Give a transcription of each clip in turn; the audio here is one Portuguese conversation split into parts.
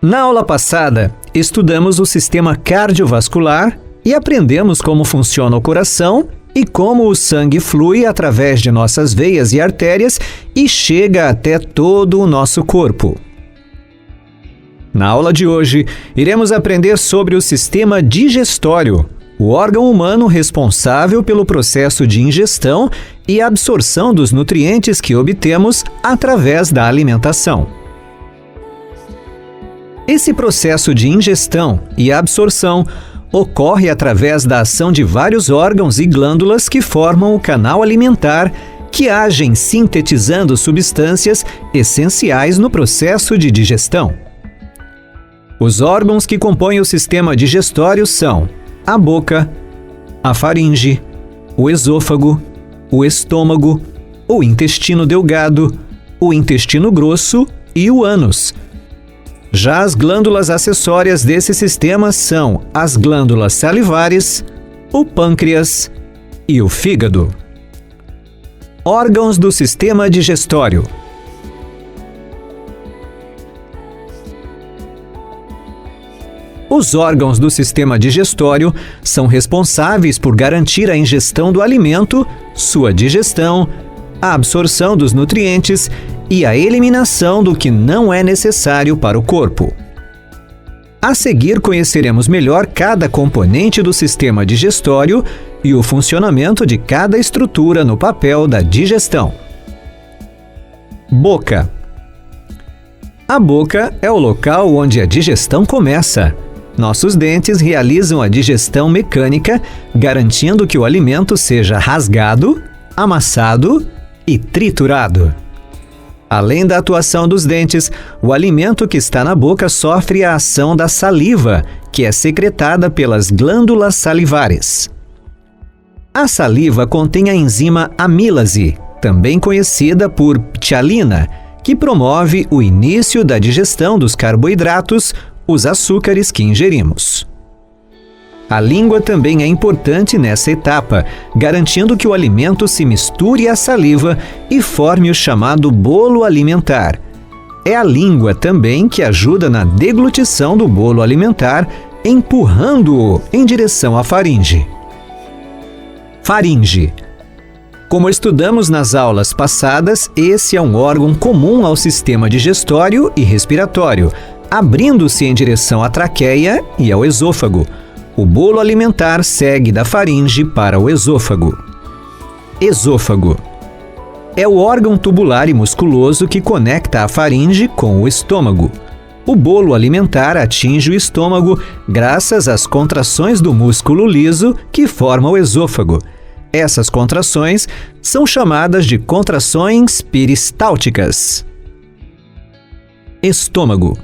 Na aula passada, estudamos o sistema cardiovascular e aprendemos como funciona o coração e como o sangue flui através de nossas veias e artérias e chega até todo o nosso corpo. Na aula de hoje, iremos aprender sobre o sistema digestório, o órgão humano responsável pelo processo de ingestão e absorção dos nutrientes que obtemos através da alimentação. Esse processo de ingestão e absorção ocorre através da ação de vários órgãos e glândulas que formam o canal alimentar, que agem sintetizando substâncias essenciais no processo de digestão. Os órgãos que compõem o sistema digestório são a boca, a faringe, o esôfago, o estômago, o intestino delgado, o intestino grosso e o ânus. Já as glândulas acessórias desse sistema são as glândulas salivares, o pâncreas e o fígado. Órgãos do sistema digestório. Os órgãos do sistema digestório são responsáveis por garantir a ingestão do alimento, sua digestão, a absorção dos nutrientes e a eliminação do que não é necessário para o corpo. A seguir, conheceremos melhor cada componente do sistema digestório e o funcionamento de cada estrutura no papel da digestão. Boca. A boca é o local onde a digestão começa. Nossos dentes realizam a digestão mecânica, garantindo que o alimento seja rasgado, amassado e triturado. Além da atuação dos dentes, o alimento que está na boca sofre a ação da saliva, que é secretada pelas glândulas salivares. A saliva contém a enzima amílase, também conhecida por ptialina, que promove o início da digestão dos carboidratos, os açúcares que ingerimos. A língua também é importante nessa etapa, garantindo que o alimento se misture à saliva e forme o chamado bolo alimentar. É a língua também que ajuda na deglutição do bolo alimentar, empurrando-o em direção à faringe. Faringe. Como estudamos nas aulas passadas, esse é um órgão comum ao sistema digestório e respiratório, abrindo-se em direção à traqueia e ao esôfago. O bolo alimentar segue da faringe para o esôfago. Esôfago. É o órgão tubular e musculoso que conecta a faringe com o estômago. O bolo alimentar atinge o estômago graças às contrações do músculo liso que forma o esôfago. Essas contrações são chamadas de contrações peristálticas. Estômago.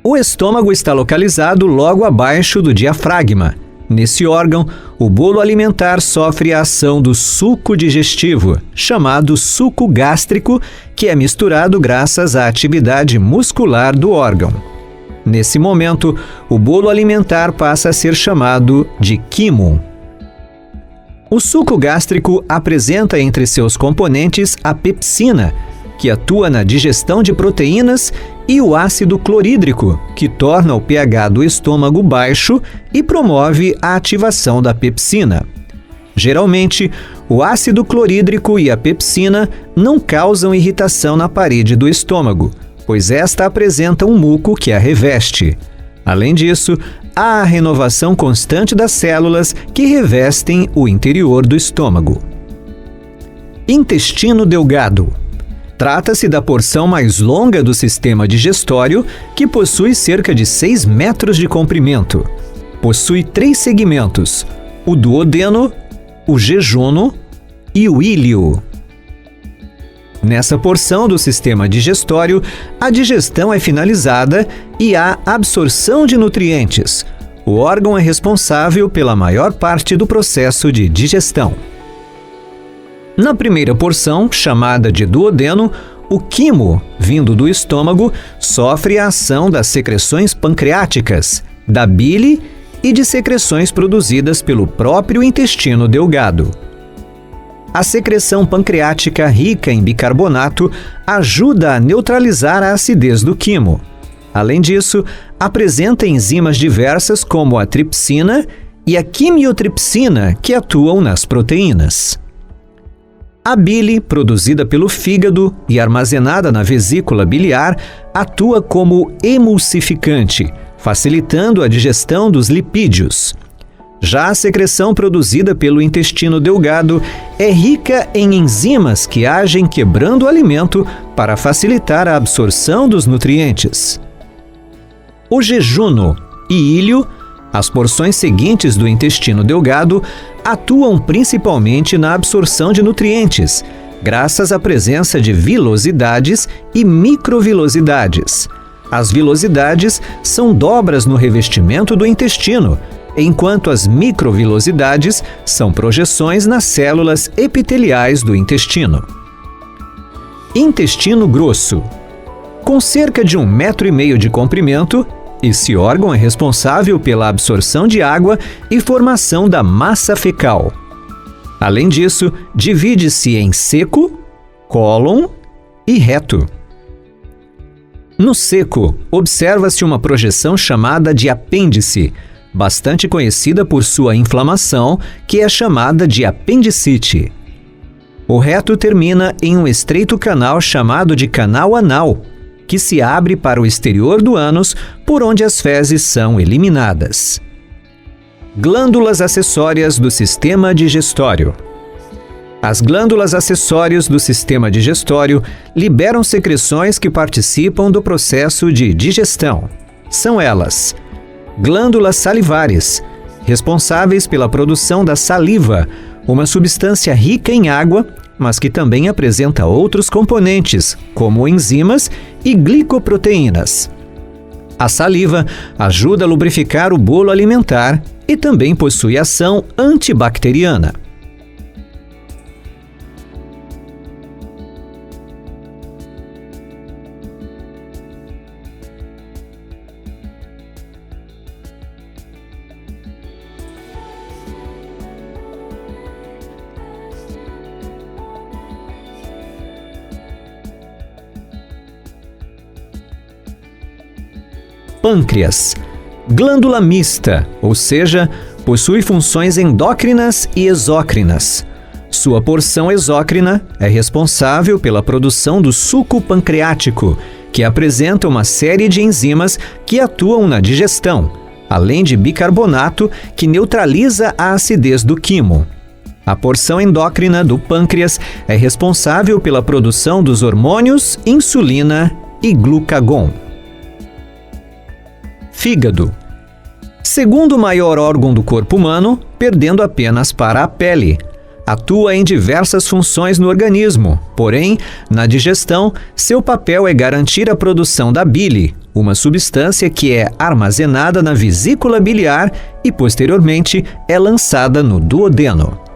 O estômago está localizado logo abaixo do diafragma. Nesse órgão, o bolo alimentar sofre a ação do suco digestivo, chamado suco gástrico, que é misturado graças à atividade muscular do órgão. Nesse momento, o bolo alimentar passa a ser chamado de quimo. O suco gástrico apresenta entre seus componentes a pepsina, que atua na digestão de proteínas, e o ácido clorídrico, que torna o pH do estômago baixo e promove a ativação da pepsina. Geralmente, o ácido clorídrico e a pepsina não causam irritação na parede do estômago, pois esta apresenta um muco que a reveste. Além disso, há a renovação constante das células que revestem o interior do estômago. Intestino delgado. Trata-se da porção mais longa do sistema digestório, que possui cerca de 6 metros de comprimento. Possui 3 segmentos: o duodeno, o jejuno e o íleo. Nessa porção do sistema digestório, a digestão é finalizada e há absorção de nutrientes. O órgão é responsável pela maior parte do processo de digestão. Na primeira porção, chamada de duodeno, o quimo, vindo do estômago, sofre a ação das secreções pancreáticas, da bile e de secreções produzidas pelo próprio intestino delgado. A secreção pancreática rica em bicarbonato ajuda a neutralizar a acidez do quimo. Além disso, apresenta enzimas diversas como a tripsina e a quimiotripsina, que atuam nas proteínas. A bile, produzida pelo fígado e armazenada na vesícula biliar, atua como emulsificante, facilitando a digestão dos lipídios. Já a secreção produzida pelo intestino delgado é rica em enzimas que agem quebrando o alimento para facilitar a absorção dos nutrientes. O jejuno e ilho, as porções seguintes do intestino delgado, atuam principalmente na absorção de nutrientes, graças à presença de vilosidades e microvilosidades. As vilosidades são dobras no revestimento do intestino, enquanto as microvilosidades são projeções nas células epiteliais do intestino. Intestino grosso. Com cerca de 1,5 metro de comprimento, esse órgão é responsável pela absorção de água e formação da massa fecal. Além disso, divide-se em seco, cólon e reto. No seco, observa-se uma projeção chamada de apêndice, bastante conhecida por sua inflamação, que é chamada de apendicite. O reto termina em um estreito canal chamado de canal anal, que se abre para o exterior do ânus, por onde as fezes são eliminadas. Glândulas acessórias do sistema digestório. As glândulas acessórias do sistema digestório liberam secreções que participam do processo de digestão. São elas: glândulas salivares, responsáveis pela produção da saliva, uma substância rica em água, mas que também apresenta outros componentes, como enzimas e glicoproteínas. A saliva ajuda a lubrificar o bolo alimentar e também possui ação antibacteriana. Pâncreas. Glândula mista, ou seja, possui funções endócrinas e exócrinas. Sua porção exócrina é responsável pela produção do suco pancreático, que apresenta uma série de enzimas que atuam na digestão, além de bicarbonato, que neutraliza a acidez do quimo. A porção endócrina do pâncreas é responsável pela produção dos hormônios insulina e glucagon. Fígado. Segundo maior órgão do corpo humano, perdendo apenas para a pele. Atua em diversas funções no organismo, porém, na digestão, seu papel é garantir a produção da bile, uma substância que é armazenada na vesícula biliar e, posteriormente, é lançada no duodeno.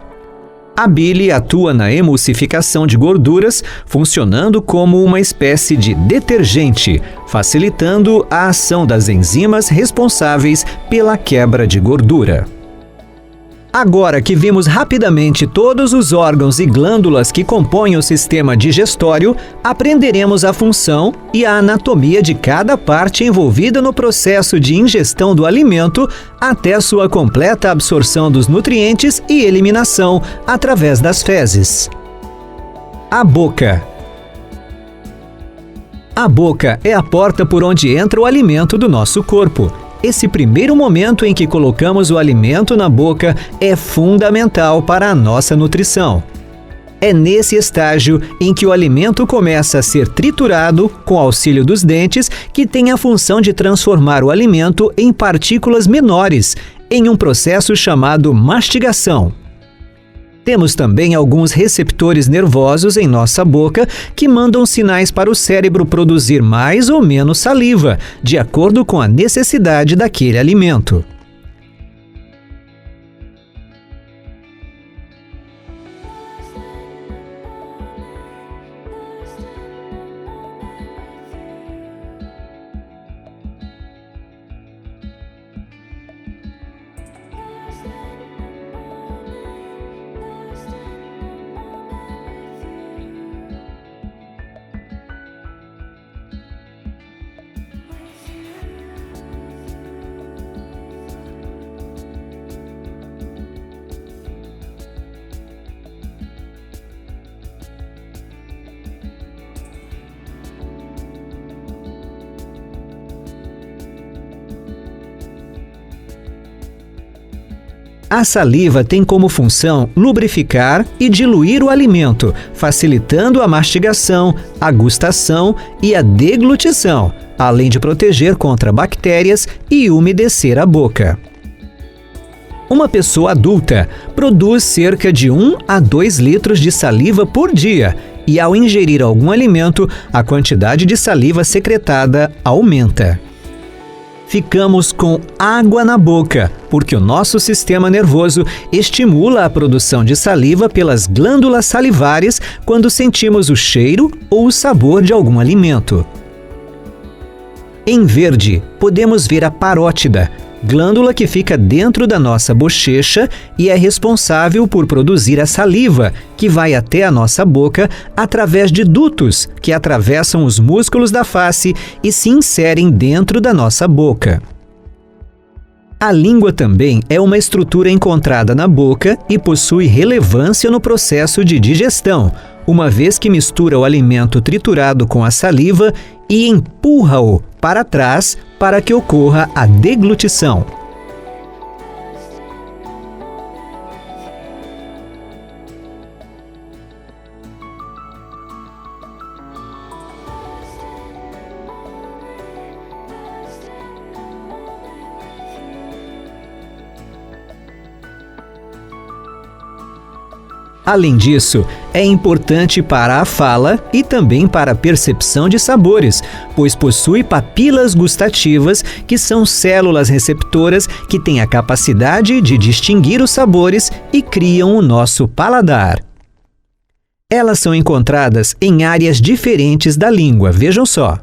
A bile atua na emulsificação de gorduras, funcionando como uma espécie de detergente, facilitando a ação das enzimas responsáveis pela quebra de gordura. Agora que vimos rapidamente todos os órgãos e glândulas que compõem o sistema digestório, aprenderemos a função e a anatomia de cada parte envolvida no processo de ingestão do alimento até sua completa absorção dos nutrientes e eliminação através das fezes. A boca. A boca é a porta por onde entra o alimento do nosso corpo. Esse primeiro momento em que colocamos o alimento na boca é fundamental para a nossa nutrição. É nesse estágio em que o alimento começa a ser triturado com auxílio dos dentes, que tem a função de transformar o alimento em partículas menores, em um processo chamado mastigação. Temos também alguns receptores nervosos em nossa boca que mandam sinais para o cérebro produzir mais ou menos saliva, de acordo com a necessidade daquele alimento. A saliva tem como função lubrificar e diluir o alimento, facilitando a mastigação, a gustação e a deglutição, além de proteger contra bactérias e umedecer a boca. Uma pessoa adulta produz cerca de 1 a 2 litros de saliva por dia e, ao ingerir algum alimento, a quantidade de saliva secretada aumenta. Ficamos com água na boca, porque o nosso sistema nervoso estimula a produção de saliva pelas glândulas salivares quando sentimos o cheiro ou o sabor de algum alimento. Em verde, podemos ver a parótida, glândula que fica dentro da nossa bochecha e é responsável por produzir a saliva, que vai até a nossa boca através de dutos que atravessam os músculos da face e se inserem dentro da nossa boca. A língua também é uma estrutura encontrada na boca e possui relevância no processo de digestão, uma vez que mistura o alimento triturado com a saliva e empurra-o para trás para que ocorra a deglutição. Além disso, é importante para a fala e também para a percepção de sabores, pois possui papilas gustativas, que são células receptoras que têm a capacidade de distinguir os sabores e criam o nosso paladar. Elas são encontradas em áreas diferentes da língua, vejam só.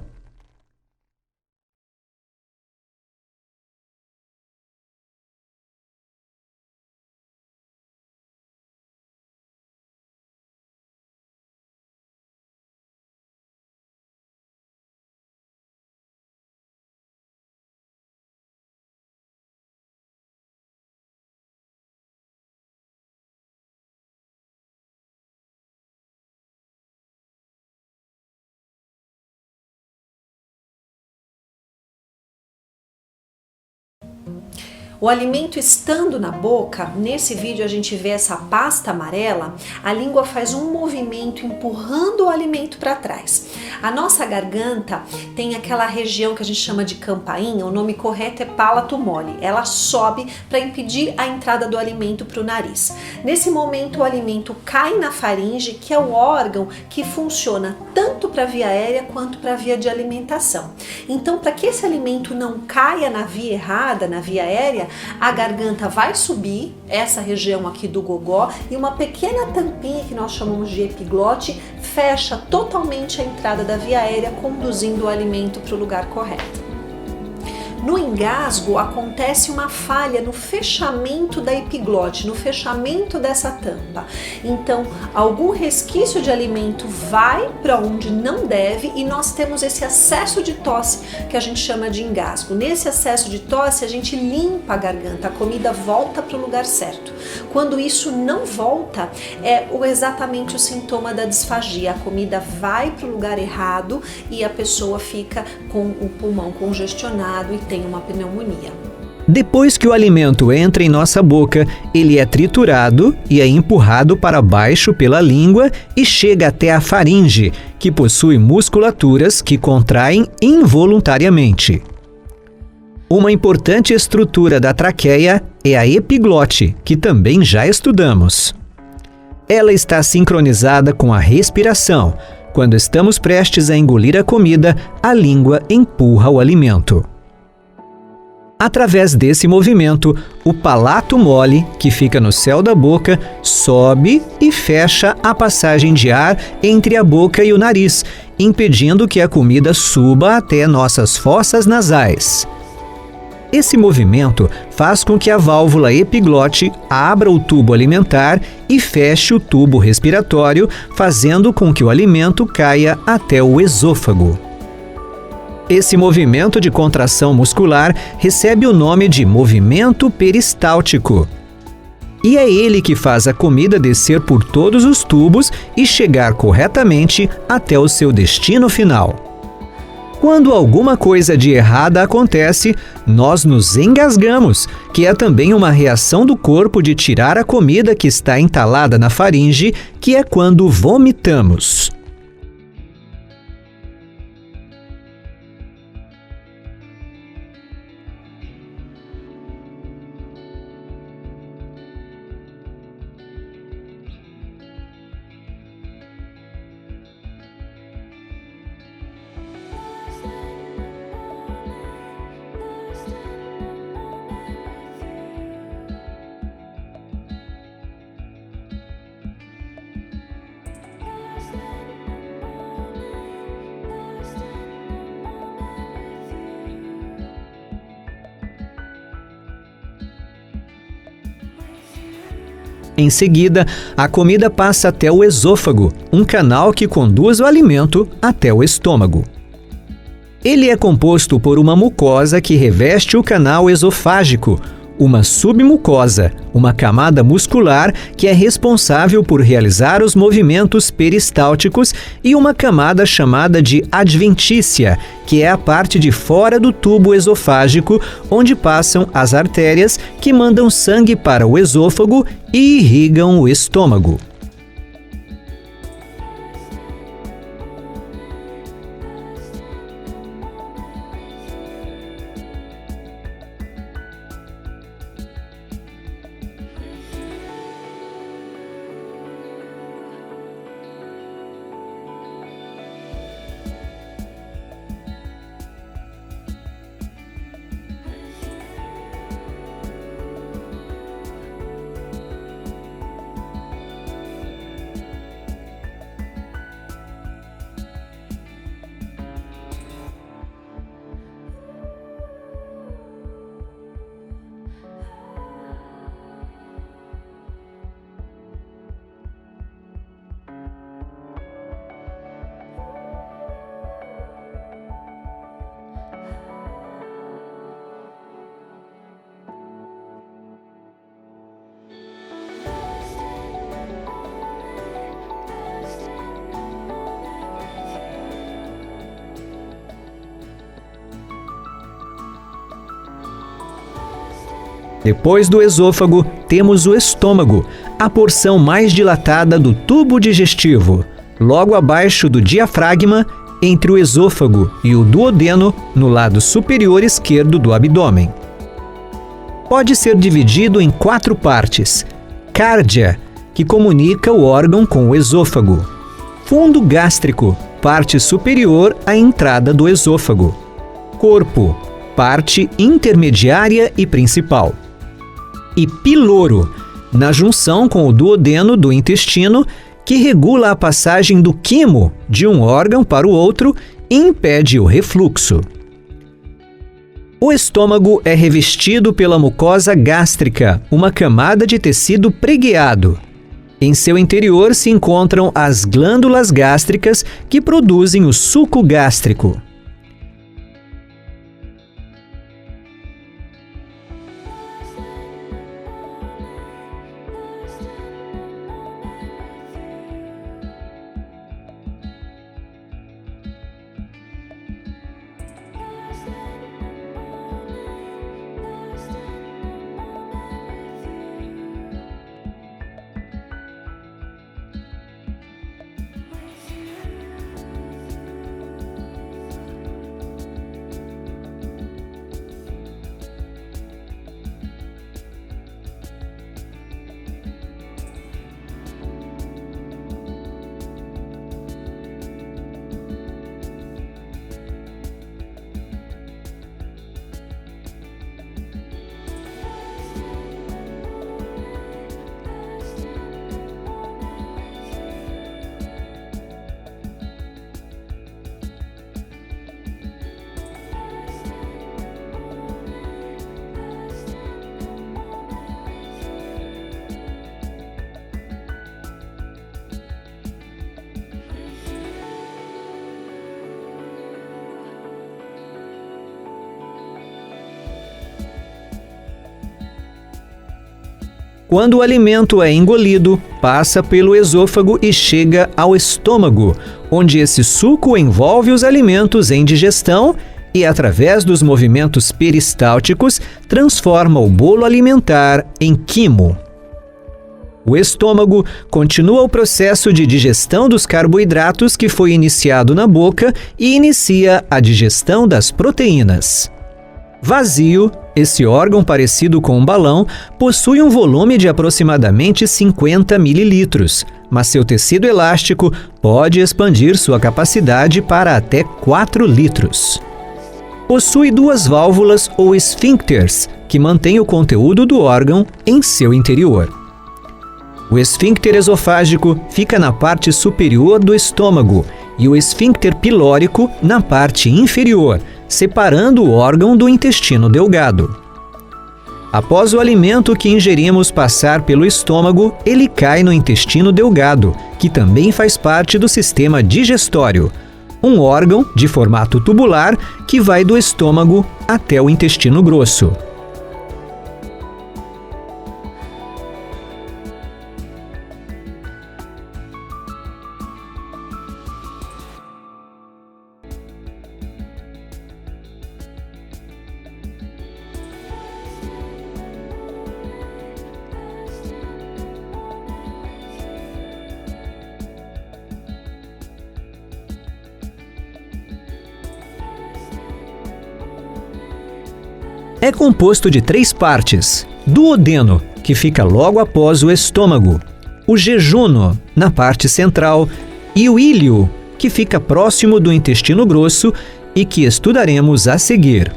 O alimento estando na boca, nesse vídeo a gente vê essa pasta amarela, a língua faz um movimento empurrando o alimento para trás. A nossa garganta tem aquela região que a gente chama de campainha, o nome correto é palato mole. Ela sobe para impedir a entrada do alimento para o nariz. Nesse momento o alimento cai na faringe, que é o órgão que funciona tanto para a via aérea quanto para a via de alimentação. Então, para que esse alimento não caia na via errada, na via aérea, a garganta vai subir, essa região aqui do gogó, e uma pequena tampinha que nós chamamos de epiglote fecha totalmente a entrada da via aérea, conduzindo o alimento para o lugar correto. No engasgo acontece uma falha no fechamento da epiglote, no fechamento dessa tampa. Então, algum resquício de alimento vai para onde não deve e nós temos esse acesso de tosse que a gente chama de engasgo. Nesse acesso de tosse, a gente limpa a garganta, a comida volta para o lugar certo. Quando isso não volta, é exatamente o sintoma da disfagia. A comida vai para o lugar errado e a pessoa fica com o pulmão congestionado e tem uma pneumonia. Depois que o alimento entra em nossa boca, ele é triturado e é empurrado para baixo pela língua e chega até a faringe, que possui musculaturas que contraem involuntariamente. Uma importante estrutura da traqueia é a epiglote, que também já estudamos. Ela está sincronizada com a respiração. Quando estamos prestes a engolir a comida, a língua empurra o alimento. Através desse movimento, o palato mole, que fica no céu da boca, sobe e fecha a passagem de ar entre a boca e o nariz, impedindo que a comida suba até nossas fossas nasais. Esse movimento faz com que a válvula epiglote abra o tubo alimentar e feche o tubo respiratório, fazendo com que o alimento caia até o esôfago. Esse movimento de contração muscular recebe o nome de movimento peristáltico. E é ele que faz a comida descer por todos os tubos e chegar corretamente até o seu destino final. Quando alguma coisa de errada acontece, nós nos engasgamos, que é também uma reação do corpo de tirar a comida que está entalada na faringe, que é quando vomitamos. Em seguida, a comida passa até o esôfago, um canal que conduz o alimento até o estômago. Ele é composto por uma mucosa que reveste o canal esofágico, uma submucosa, uma camada muscular que é responsável por realizar os movimentos peristálticos, e uma camada chamada de adventícia, que é a parte de fora do tubo esofágico, onde passam as artérias que mandam sangue para o esôfago e irrigam o estômago. Depois do esôfago, temos o estômago, a porção mais dilatada do tubo digestivo, logo abaixo do diafragma, entre o esôfago e o duodeno, no lado superior esquerdo do abdômen. Pode ser dividido em 4 partes: cárdia, que comunica o órgão com o esôfago; fundo gástrico, parte superior à entrada do esôfago; corpo, parte intermediária e principal; e piloro, na junção com o duodeno do intestino, que regula a passagem do quimo de um órgão para o outro e impede o refluxo. O estômago é revestido pela mucosa gástrica, uma camada de tecido pregueado. Em seu interior se encontram as glândulas gástricas, que produzem o suco gástrico. Quando o alimento é engolido, passa pelo esôfago e chega ao estômago, onde esse suco envolve os alimentos em digestão e, através dos movimentos peristálticos, transforma o bolo alimentar em quimo. O estômago continua o processo de digestão dos carboidratos que foi iniciado na boca e inicia a digestão das proteínas. Vazio, esse órgão parecido com um balão possui um volume de aproximadamente 50 mililitros, mas seu tecido elástico pode expandir sua capacidade para até 4 litros. Possui 2 válvulas ou esfíncteres que mantêm o conteúdo do órgão em seu interior. O esfíncter esofágico fica na parte superior do estômago e o esfíncter pilórico na parte inferior, separando o órgão do intestino delgado. Após o alimento que ingerimos passar pelo estômago, ele cai no intestino delgado, que também faz parte do sistema digestório, um órgão de formato tubular que vai do estômago até o intestino grosso. É composto de 3 partes: duodeno, que fica logo após o estômago, o jejuno, na parte central, e o íleo, que fica próximo do intestino grosso e que estudaremos a seguir.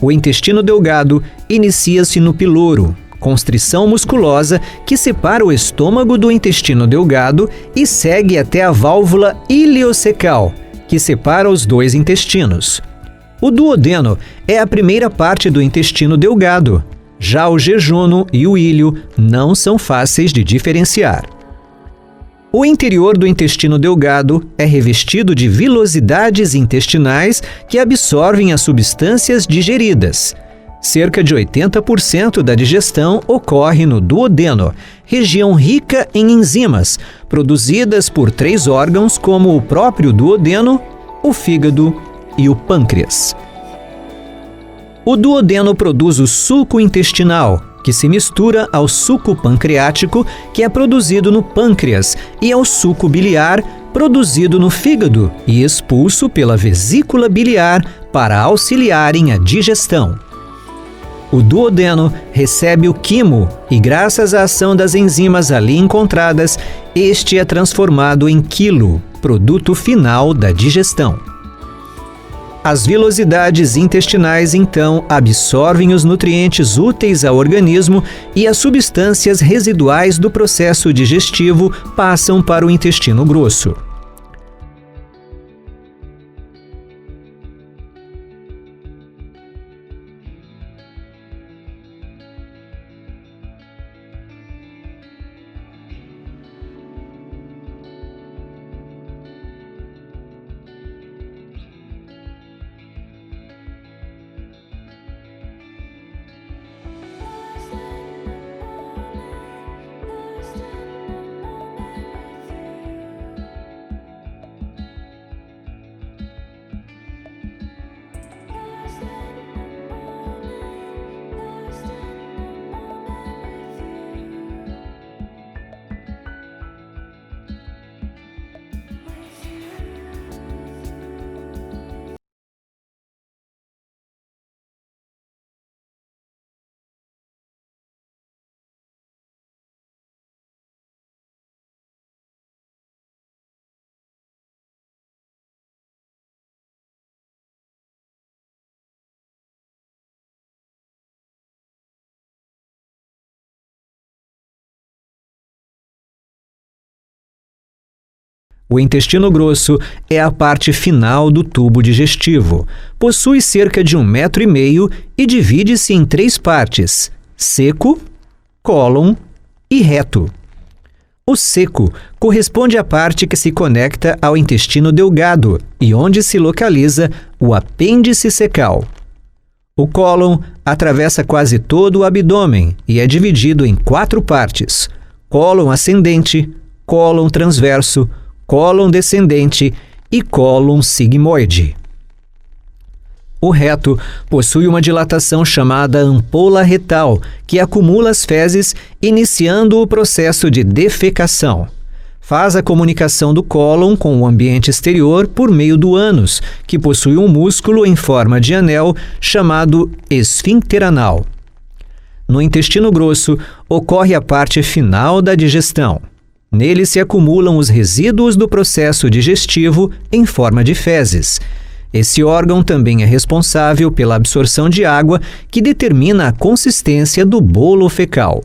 O intestino delgado inicia-se no piloro, constrição musculosa que separa o estômago do intestino delgado e segue até a válvula iliocecal, que separa os 2 intestinos. O duodeno é a primeira parte do intestino delgado. Já o jejuno e o íleo não são fáceis de diferenciar. O interior do intestino delgado é revestido de vilosidades intestinais que absorvem as substâncias digeridas. Cerca de 80% da digestão ocorre no duodeno, região rica em enzimas, produzidas por 3 órgãos como o próprio duodeno, o fígado e o pâncreas. O duodeno produz o suco intestinal, que se mistura ao suco pancreático, que é produzido no pâncreas, e ao suco biliar, produzido no fígado e expulso pela vesícula biliar para auxiliarem a digestão. O duodeno recebe o quimo e, graças à ação das enzimas ali encontradas, este é transformado em quilo, produto final da digestão. As vilosidades intestinais, então, absorvem os nutrientes úteis ao organismo e as substâncias residuais do processo digestivo passam para o intestino grosso. O intestino grosso é a parte final do tubo digestivo. Possui cerca de 1,5 m e divide-se em 3 partes: seco, cólon e reto. O seco corresponde à parte que se conecta ao intestino delgado e onde se localiza o apêndice cecal. O cólon atravessa quase todo o abdômen e é dividido em 4 partes: cólon ascendente, cólon transverso, cólon descendente e cólon sigmoide. O reto possui uma dilatação chamada ampola retal, que acumula as fezes, iniciando o processo de defecação. Faz a comunicação do cólon com o ambiente exterior por meio do ânus, que possui um músculo em forma de anel chamado esfíncter anal. No intestino grosso ocorre a parte final da digestão. Nele se acumulam os resíduos do processo digestivo em forma de fezes. Esse órgão também é responsável pela absorção de água, que determina a consistência do bolo fecal.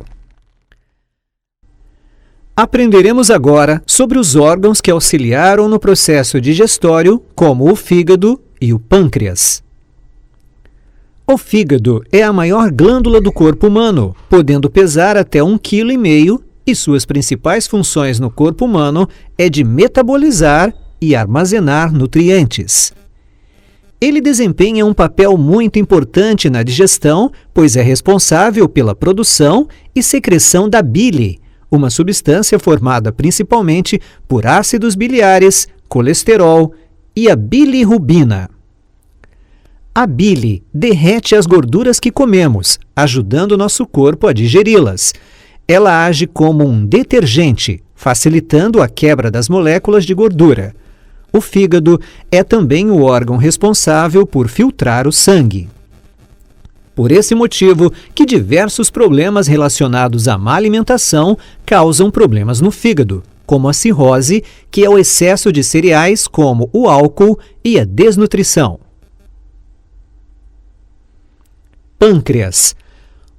Aprenderemos agora sobre os órgãos que auxiliaram no processo digestório, como o fígado e o pâncreas. O fígado é a maior glândula do corpo humano, podendo pesar até 1,5 kg, e suas principais funções no corpo humano é de metabolizar e armazenar nutrientes. Ele desempenha um papel muito importante na digestão, pois é responsável pela produção e secreção da bile, uma substância formada principalmente por ácidos biliares, colesterol e a bilirrubina. A bile derrete as gorduras que comemos, ajudando nosso corpo a digeri-las. Ela age como um detergente, facilitando a quebra das moléculas de gordura. O fígado é também o órgão responsável por filtrar o sangue. Por esse motivo que diversos problemas relacionados à má alimentação causam problemas no fígado, como a cirrose, que é o excesso de cereais como o álcool e a desnutrição. Pâncreas.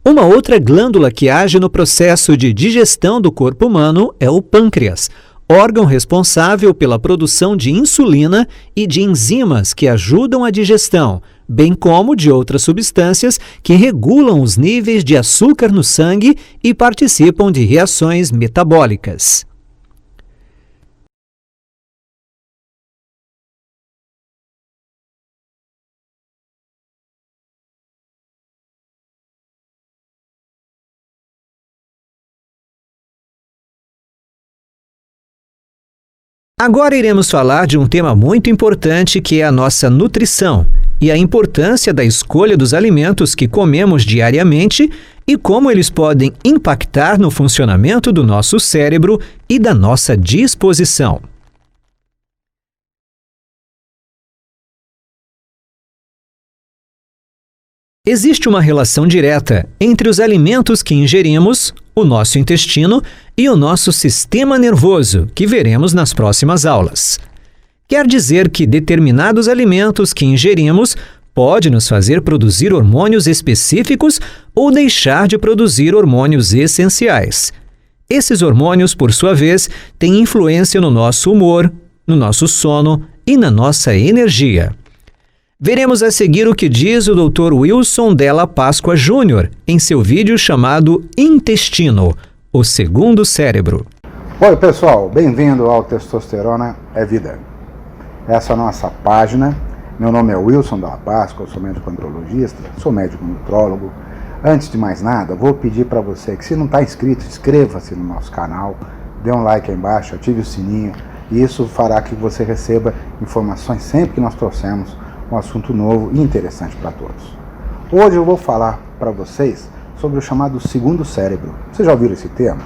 Uma outra glândula que age no processo de digestão do corpo humano é o pâncreas, órgão responsável pela produção de insulina e de enzimas que ajudam a digestão, bem como de outras substâncias que regulam os níveis de açúcar no sangue e participam de reações metabólicas. Agora iremos falar de um tema muito importante, que é a nossa nutrição e a importância da escolha dos alimentos que comemos diariamente e como eles podem impactar no funcionamento do nosso cérebro e da nossa disposição. Existe uma relação direta entre os alimentos que ingerimos, o nosso intestino e o nosso sistema nervoso, que veremos nas próximas aulas. Quer dizer que determinados alimentos que ingerimos podem nos fazer produzir hormônios específicos ou deixar de produzir hormônios essenciais. Esses hormônios, por sua vez, têm influência no nosso humor, no nosso sono e na nossa energia. Veremos a seguir o que diz o Dr. Wilson Della Páscoa Jr. em seu vídeo chamado Intestino, o segundo cérebro. Oi pessoal, bem-vindo ao Testosterona é Vida. Essa é a nossa página. Meu nome é Wilson Della Páscoa, eu sou médico andrologista, sou médico nutrólogo. Antes de mais nada, vou pedir para você que, se não está inscrito, inscreva-se no nosso canal, dê um like aí embaixo, ative o sininho, e isso fará que você receba informações sempre que nós trouxermos um assunto novo e interessante para todos. Hoje eu vou falar para vocês sobre o chamado segundo cérebro. Vocês já ouviram esse termo?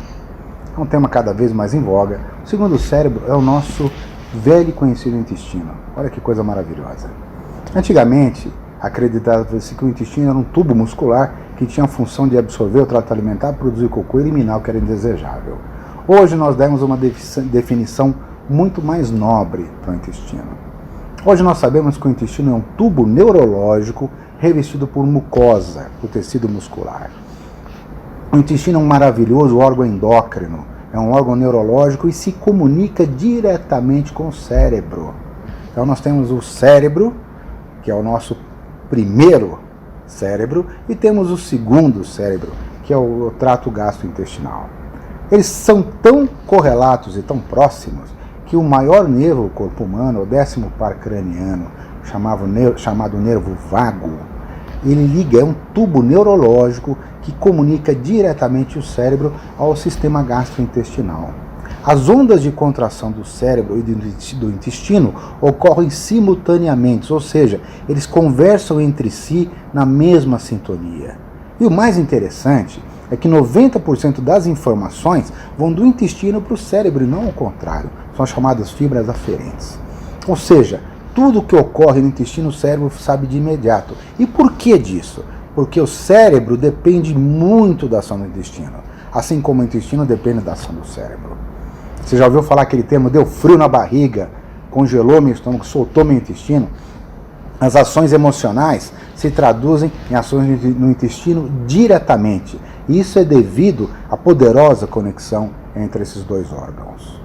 É um tema cada vez mais em voga. O segundo cérebro é o nosso velho e conhecido intestino. Olha que coisa maravilhosa. Antigamente, acreditava-se que o intestino era um tubo muscular que tinha a função de absorver o trato alimentar, produzir cocô e eliminar o que era indesejável. Hoje nós demos uma definição muito mais nobre para o intestino. Hoje nós sabemos que o intestino é um tubo neurológico revestido por mucosa, o tecido muscular. O intestino é um maravilhoso órgão endócrino, é um órgão neurológico e se comunica diretamente com o cérebro. Então nós temos o cérebro, que é o nosso primeiro cérebro, e temos o segundo cérebro, que é o trato gastrointestinal. Eles são tão correlatos e tão próximos que o maior nervo do corpo humano, o 10º par craniano, chamado nervo vago, ele liga, é um tubo neurológico que comunica diretamente o cérebro ao sistema gastrointestinal. As ondas de contração do cérebro e do intestino ocorrem simultaneamente, ou seja, eles conversam entre si na mesma sintonia. E o mais interessante é que 90% das informações vão do intestino para o cérebro e não ao contrário. São as chamadas fibras aferentes. Ou seja, tudo que ocorre no intestino, o cérebro sabe de imediato. E por que disso? Porque o cérebro depende muito da ação do intestino, assim como o intestino depende da ação do cérebro. Você já ouviu falar aquele termo, deu frio na barriga, congelou meu estômago, soltou meu intestino? As ações emocionais se traduzem em ações no intestino diretamente. Isso é devido à poderosa conexão entre esses dois órgãos.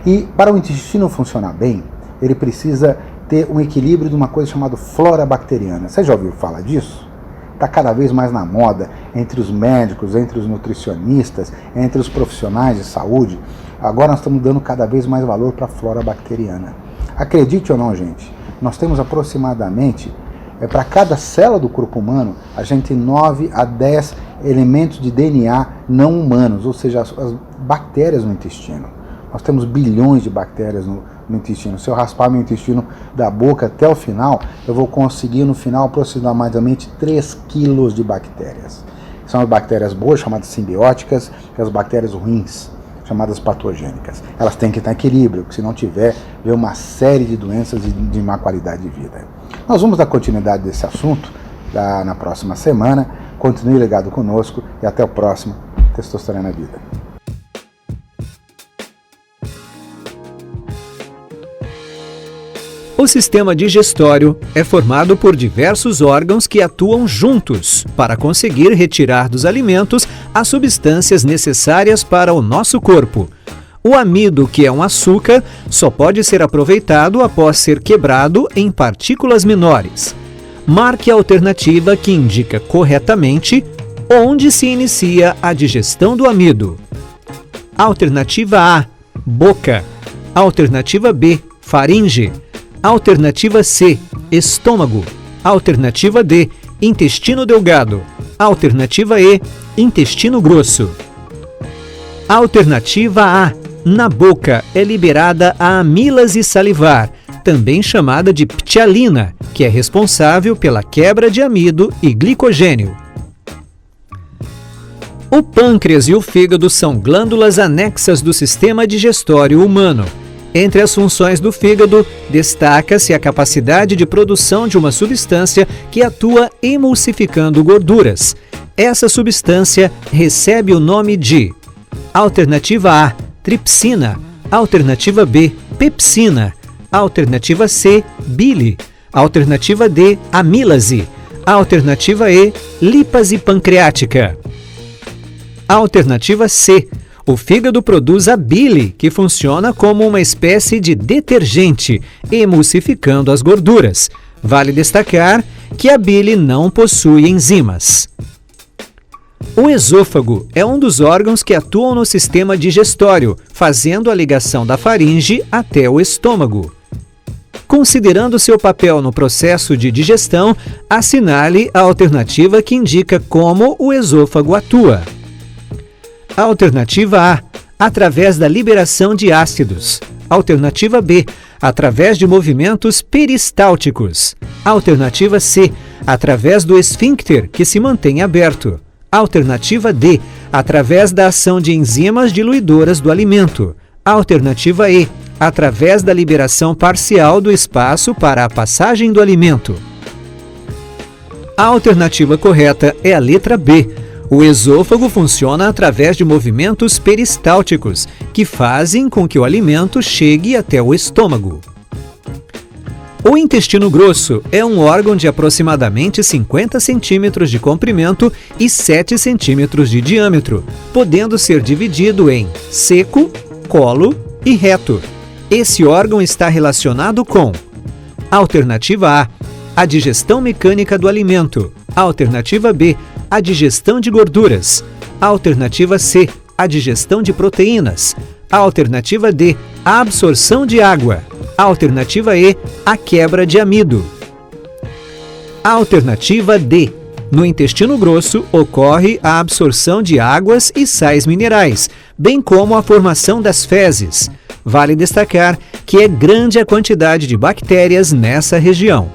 E para o intestino funcionar bem, ele precisa ter um equilíbrio de uma coisa chamada flora bacteriana. Você já ouviu falar disso? Está cada vez mais na moda entre os médicos, entre os nutricionistas, entre os profissionais de saúde. Agora nós estamos dando cada vez mais valor para a flora bacteriana. Acredite ou não, gente, nós temos aproximadamente, para cada célula do corpo humano, a gente tem 9 a 10 elementos de DNA não humanos, ou seja, as bactérias no intestino. Nós temos bilhões de bactérias no intestino. Se eu raspar meu intestino da boca até o final, eu vou conseguir no final aproximadamente 3 quilos de bactérias. São as bactérias boas, chamadas simbióticas, e as bactérias ruins, chamadas patogênicas. Elas têm que estar em equilíbrio, porque se não tiver, vem uma série de doenças de má qualidade de vida. Nós vamos dar continuidade desse assunto na próxima semana. Continue ligado conosco e até o próximo Testosterona na Vida. O sistema digestório é formado por diversos órgãos que atuam juntos para conseguir retirar dos alimentos as substâncias necessárias para o nosso corpo. O amido, que é um açúcar, só pode ser aproveitado após ser quebrado em partículas menores. Marque a alternativa que indica corretamente onde se inicia a digestão do amido. Alternativa A, boca. Alternativa B, faringe. Alternativa C, estômago. Alternativa D, intestino delgado. Alternativa E, intestino grosso. Alternativa A, na boca é liberada a amílase salivar, também chamada de ptialina, que é responsável pela quebra de amido e glicogênio. O pâncreas e o fígado são glândulas anexas do sistema digestório humano. Entre as funções do fígado, destaca-se a capacidade de produção de uma substância que atua emulsificando gorduras. Essa substância recebe o nome de alternativa A, tripsina, alternativa B, pepsina, alternativa C, bile, alternativa D, amílase, alternativa E, lípase pancreática. Alternativa C, o fígado produz a bile, que funciona como uma espécie de detergente, emulsificando as gorduras. Vale destacar que a bile não possui enzimas. O esôfago é um dos órgãos que atuam no sistema digestório, fazendo a ligação da faringe até o estômago. Considerando seu papel no processo de digestão, assinale a alternativa que indica como o esôfago atua. Alternativa A, através da liberação de ácidos. Alternativa B, através de movimentos peristálticos. Alternativa C, através do esfíncter, que se mantém aberto. Alternativa D, através da ação de enzimas diluidoras do alimento. Alternativa E, através da liberação parcial do espaço para a passagem do alimento. A alternativa correta é a letra B. O esôfago funciona através de movimentos peristálticos, que fazem com que o alimento chegue até o estômago. O intestino grosso é um órgão de aproximadamente 50 centímetros de comprimento e 7 centímetros de diâmetro, podendo ser dividido em seco, colo e reto. Esse órgão está relacionado com alternativa A, a digestão mecânica do alimento. Alternativa B, a digestão de gorduras. Alternativa C, a digestão de proteínas. Alternativa D, a absorção de água. Alternativa E, a quebra de amido. Alternativa D, No intestino grosso ocorre a absorção de águas e sais minerais, bem como a formação das fezes. Vale destacar que é grande a quantidade de bactérias nessa região.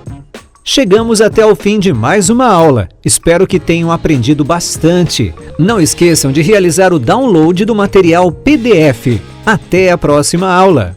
Chegamos até o fim de mais uma aula. Espero que tenham aprendido bastante. Não esqueçam de realizar o download do material PDF. Até a próxima aula!